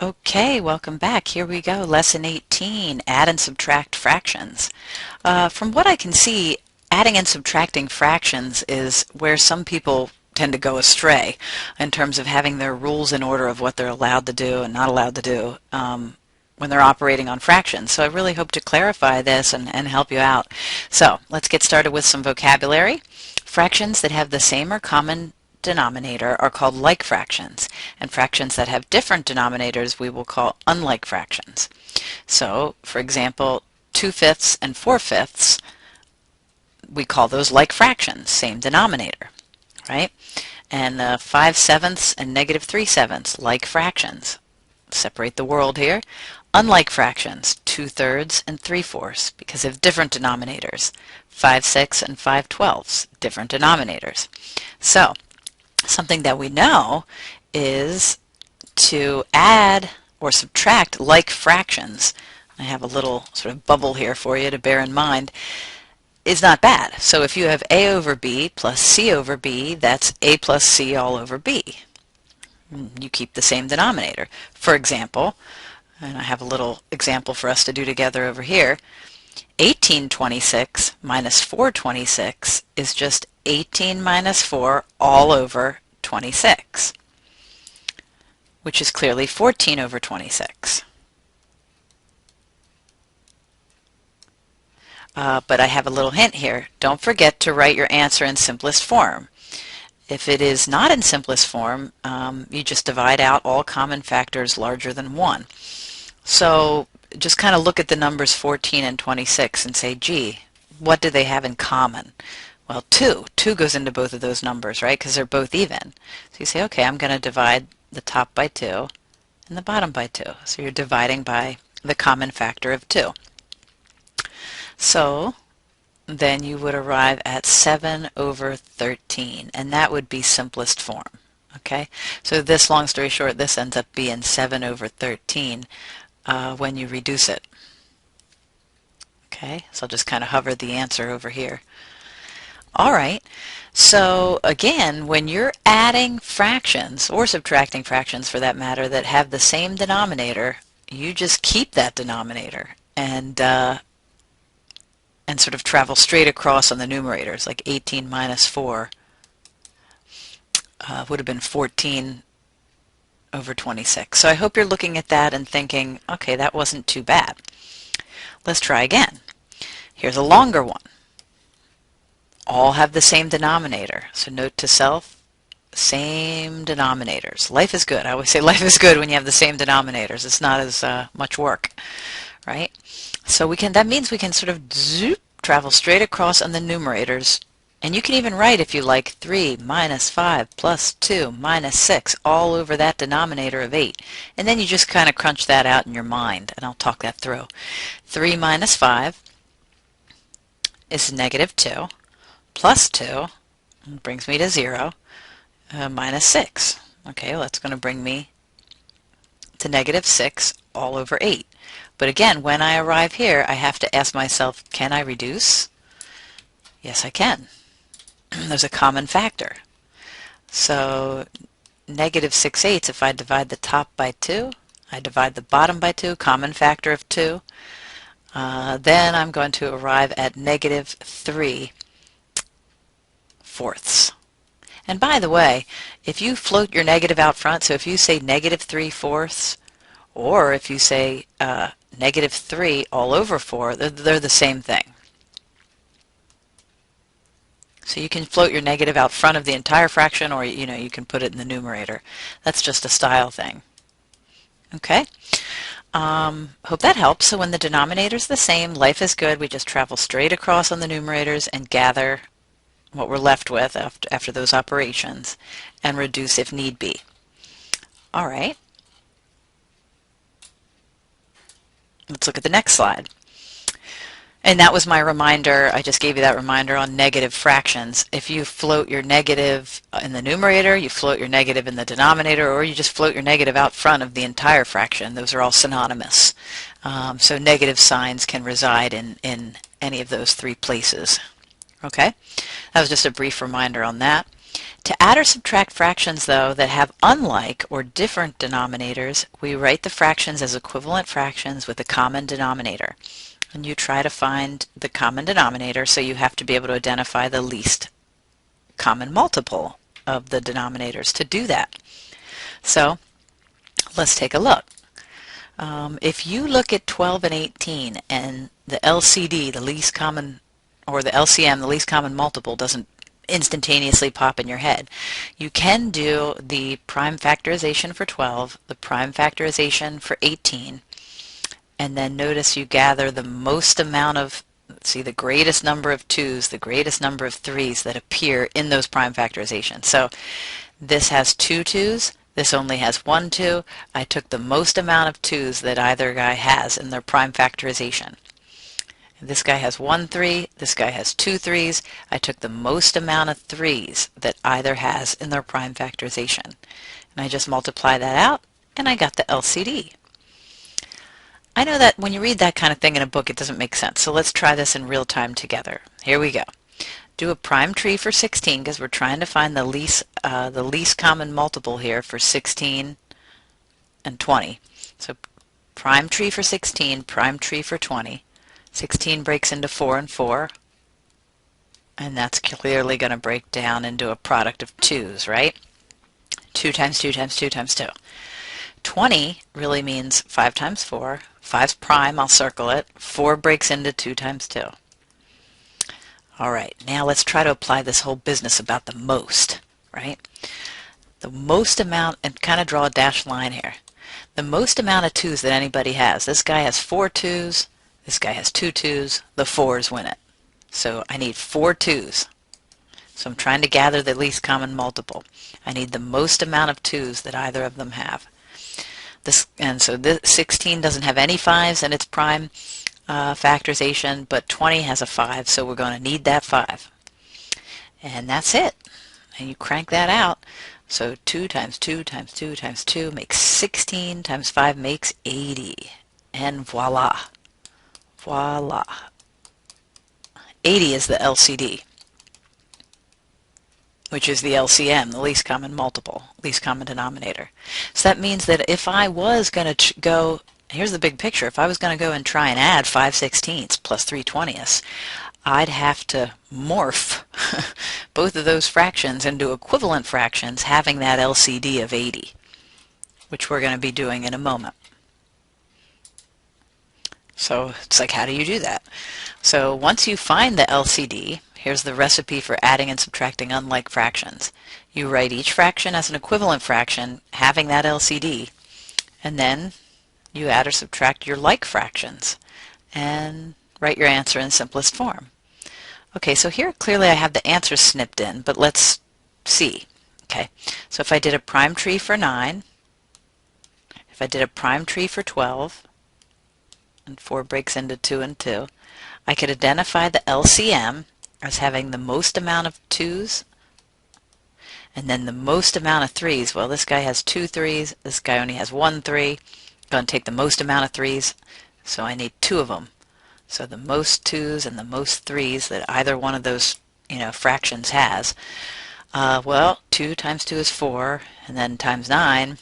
Okay, welcome back. Here we go. Lesson 18, add and subtract fractions. From what I can see, adding and subtracting fractions is where some people tend to go astray in terms of having their rules in order of what they're allowed to do and not allowed to do when they're operating on fractions. So I really hope to clarify this and help you out. So let's get started with some vocabulary. Fractions that have the same or common denominator are called like fractions, and fractions that have different denominators we will call unlike fractions. So, for example, 2/5 and 4/5, we call those like fractions, same denominator, right? And 5/7 and -3/7, like fractions. Separate the world here. Unlike fractions, 2/3 and 3/4, because of different denominators. 5/6 and 5/12, different denominators. So, something that we know is to add or subtract like fractions. I have a little sort of bubble here for you to bear in mind, is not bad. So if you have a over b plus c over b, that's a plus c all over b. You keep the same denominator. For example, and I have a little example for us to do together over here, 18/26 minus 4/26 is just 18 minus 4 all over 26, which is clearly 14 over 26. But I have a little hint here. Don't forget to write your answer in simplest form. If it is not in simplest form, you just divide out all common factors larger than 1. So just kind of look at the numbers 14 and 26 and say, gee, what do they have in common? Well, 2. 2 goes into both of those numbers, right? Because they're both even. So you say, okay, I'm going to divide the top by 2 and the bottom by 2. So you're dividing by the common factor of 2. So then you would arrive at 7 over 13, and that would be simplest form. Okay? So this, long story short, this ends up being 7 over 13 when you reduce it. Okay? So I'll just kind of hover the answer over here. All right, so again, when you're adding fractions, or subtracting fractions for that matter, that have the same denominator, you just keep that denominator and sort of travel straight across on the numerators, like 18 minus 4 would have been 14 over 26. So I hope you're looking at that and thinking, okay, that wasn't too bad. Let's try again. Here's a longer one. All have the same denominator. So note to self, same denominators. Life is good. I always say life is good when you have the same denominators. It's not as much work, right? So that means we can sort of zoop, travel straight across on the numerators. And you can even write, if you like, 3 minus 5 plus 2 minus 6 all over that denominator of 8. And then you just kind of crunch that out in your mind, and I'll talk that through. 3 minus 5 is -2. Plus 2 brings me to 0, minus 6. Okay, well, that's going to bring me to -6 all over 8. But again, when I arrive here, I have to ask myself, can I reduce? Yes, I can. There's a common factor. So -6/8, if I divide the top by 2, I divide the bottom by 2, common factor of 2, then I'm going to arrive at -3/4. And by the way, if you float your negative out front, so if you say -3/4, or if you say -3 all over 4, they're the same thing. So you can float your negative out front of the entire fraction, or you can put it in the numerator. That's just a style thing. Okay? Hope that helps. So when the denominator's the same, life is good. We just travel straight across on the numerators and gather what we're left with after those operations and reduce if need be. All right. Let's look at the next slide. And that was my reminder. I just gave you that reminder on negative fractions. If you float your negative in the numerator, you float your negative in the denominator, or you just float your negative out front of the entire fraction, those are all synonymous. So negative signs can reside in any of those three places. Okay? That was just a brief reminder on that. To add or subtract fractions, though, that have unlike or different denominators, we write the fractions as equivalent fractions with a common denominator. And you try to find the common denominator, so you have to be able to identify the least common multiple of the denominators to do that. So let's take a look. If you look at 12 and 18 and the LCD, the least common, or the LCM, the least common multiple, doesn't instantaneously pop in your head, you can do the prime factorization for 12, the prime factorization for 18, and then notice you gather the most amount of, let's see, the greatest number of 2's, the greatest number of 3's that appear in those prime factorizations. So this has 2 2's, this only has 1 2. I took the most amount of 2's that either guy has in their prime factorization. This guy has 1 3, this guy has 2 3's. I took the most amount of 3's that either has in their prime factorization. And I just multiply that out, and I got the LCD. I know that when you read that kind of thing in a book, it doesn't make sense. So let's try this in real time together. Here we go. Do a prime tree for 16 because we're trying to find the least common multiple here for 16 and 20. So prime tree for 16, prime tree for 20. 16 breaks into 4 and 4, and that's clearly going to break down into a product of 2's, right? 2 times 2 times 2 times 2. 20 really means 5 times 4. 5's prime, I'll circle it. 4 breaks into 2 times 2. All right, now let's try to apply this whole business about the most, right? The most amount, and kind of draw a dashed line here. The most amount of 2's that anybody has. This guy has 4 2's. This guy has 2 2's. The 4's win it. So I need 4 2's. So I'm trying to gather the least common multiple. I need the most amount of 2's that either of them have. And so this 16 doesn't have any 5's in its prime factorization, but 20 has a 5, so we're going to need that 5. And that's it. And you crank that out. So 2 times 2 times 2 times 2 makes 16 times 5 makes 80. And voila. Voila. 80 is the LCD, which is the LCM, the least common multiple, least common denominator. So that means that if I was going to go, here's the big picture, if I was going to go and try and add 5/16 plus 3/20, I'd have to morph both of those fractions into equivalent fractions having that LCD of 80, which we're going to be doing in a moment. So it's like, how do you do that? So once you find the LCD, here's the recipe for adding and subtracting unlike fractions. You write each fraction as an equivalent fraction having that LCD, and then you add or subtract your like fractions and write your answer in simplest form. Okay, so here clearly I have the answer snipped in, but let's see. Okay, so if I did a prime tree for 9, if I did a prime tree for 12, and 4 breaks into 2 and 2, I could identify the LCM as having the most amount of 2's and then the most amount of 3's. Well, this guy has 2 3's, this guy only has 1 3. I'm going to take the most amount of 3's, so I need 2 of them. So the most 2's and the most 3's that either one of those fractions has. Well, 2 times 2 is 4, and then times 9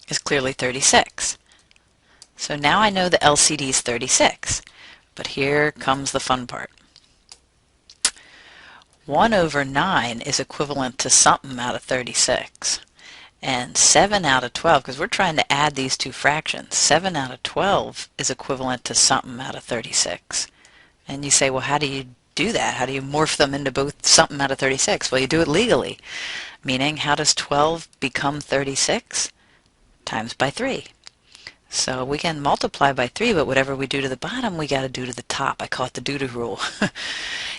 is clearly 36. So now I know the LCD is 36, but here comes the fun part. 1 over 9 is equivalent to something out of 36, and 7 out of 12, because we're trying to add these two fractions, 7 out of 12 is equivalent to something out of 36. And you say, well, how do you do that? How do you morph them into both something out of 36? Well, you do it legally, meaning how does 12 become 36? Times by 3. So we can multiply by 3, but whatever we do to the bottom, we got to do to the top. I call it the do-do rule.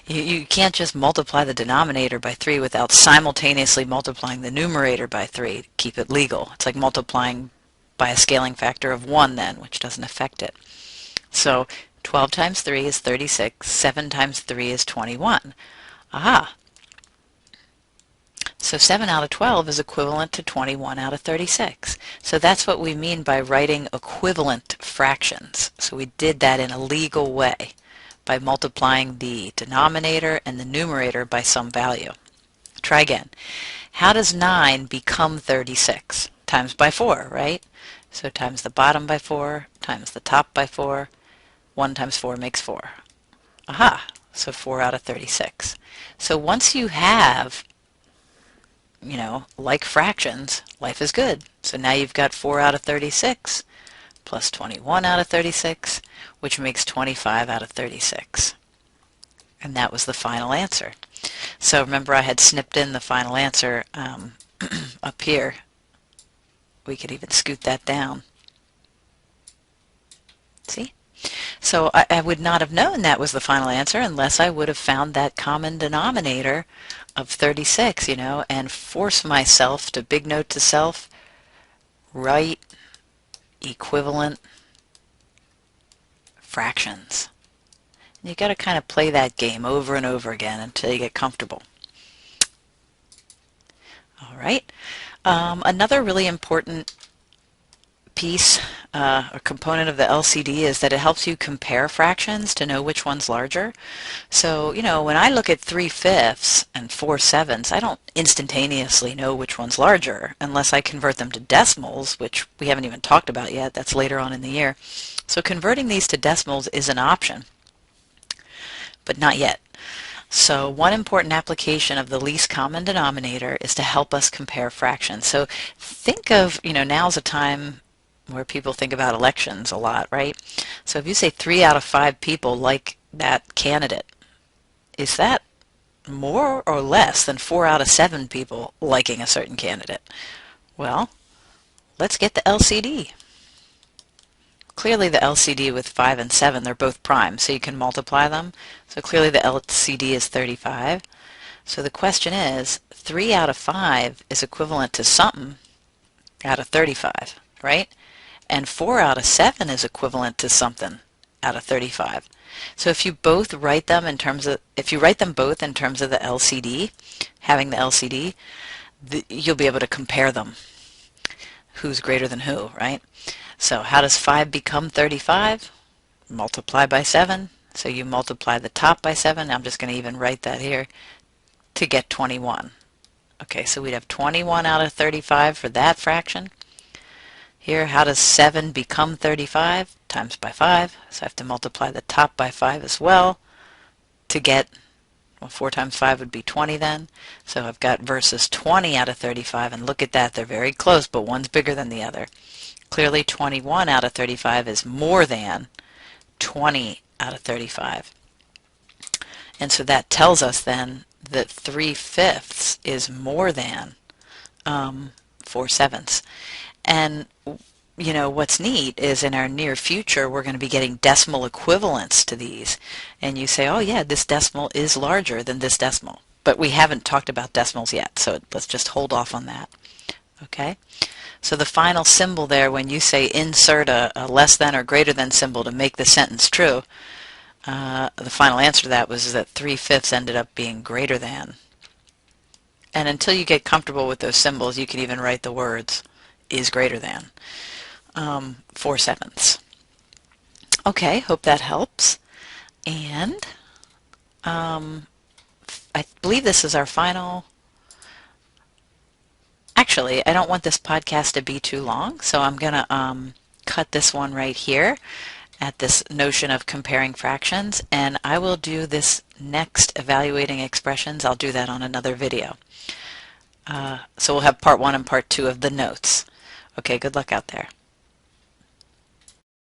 You can't just multiply the denominator by 3 without simultaneously multiplying the numerator by 3 to keep it legal. It's like multiplying by a scaling factor of 1 then, which doesn't affect it. So 12 times 3 is 36. 7 times 3 is 21. Aha! So 7 out of 12 is equivalent to 21 out of 36. So that's what we mean by writing equivalent fractions. So we did that in a legal way by multiplying the denominator and the numerator by some value. Try again. How does 9 become 36? Times by 4, right? So times the bottom by 4, times the top by 4. 1 times 4 makes 4. Aha! So 4 out of 36. So once you have, like fractions, life is good. So now you've got 4 out of 36 plus 21 out of 36, which makes 25 out of 36. And that was the final answer. So remember, I had snipped in the final answer up here. We could even scoot that down. See? So I would not have known that was the final answer unless I would have found that common denominator of 36, and force myself to, big note to self, write equivalent fractions. You got to kind of play that game over and over again until you get comfortable. All right. Another really important piece or component of the LCD is that it helps you compare fractions to know which one's larger. So, when I look at 3/5 and 4/7, I don't instantaneously know which one's larger unless I convert them to decimals, which we haven't even talked about yet. That's later on in the year. So converting these to decimals is an option, but not yet. So one important application of the least common denominator is to help us compare fractions. So think of, now's a time where people think about elections a lot, right? So if you say 3 out of 5 people like that candidate, is that more or less than 4 out of 7 people liking a certain candidate? Well, let's get the LCD. Clearly the LCD with 5 and 7, they're both prime, so you can multiply them. So clearly the LCD is 35. So the question is, 3 out of 5 is equivalent to something out of 35, right? And 4 out of 7 is equivalent to something out of 35. So if you both write them in terms of, if you write them both in terms of the LCD, having the LCD, you'll be able to compare them. Who's greater than who, right? So how does 5 become 35? Multiply by 7. So you multiply the top by 7. I'm just going to even write that here to get 21. Okay, so we'd have 21 out of 35 for that fraction. Here, how does 7 become 35? Times by 5. So I have to multiply the top by 5 as well to get, well, 4 times 5 would be 20 then. So I've got versus 20 out of 35, and look at that, they're very close, but one's bigger than the other. Clearly 21 out of 35 is more than 20 out of 35. And so that tells us then that 3/5 is more than 4/7. And what's neat is in our near future we're going to be getting decimal equivalents to these. And you say, oh yeah, this decimal is larger than this decimal. But we haven't talked about decimals yet, so let's just hold off on that. Okay? So the final symbol there, when you say insert a less than or greater than symbol to make the sentence true, the final answer to that was that 3/5 ended up being greater than. And until you get comfortable with those symbols, you can even write the words is greater than 4/7. Okay, hope that helps. And I believe this is our final. Actually, I don't want this podcast to be too long, so I'm going to cut this one right here at this notion of comparing fractions, and I will do this next evaluating expressions. I'll do that on another video. So we'll have part 1 and part 2 of the notes. Okay, good luck out there.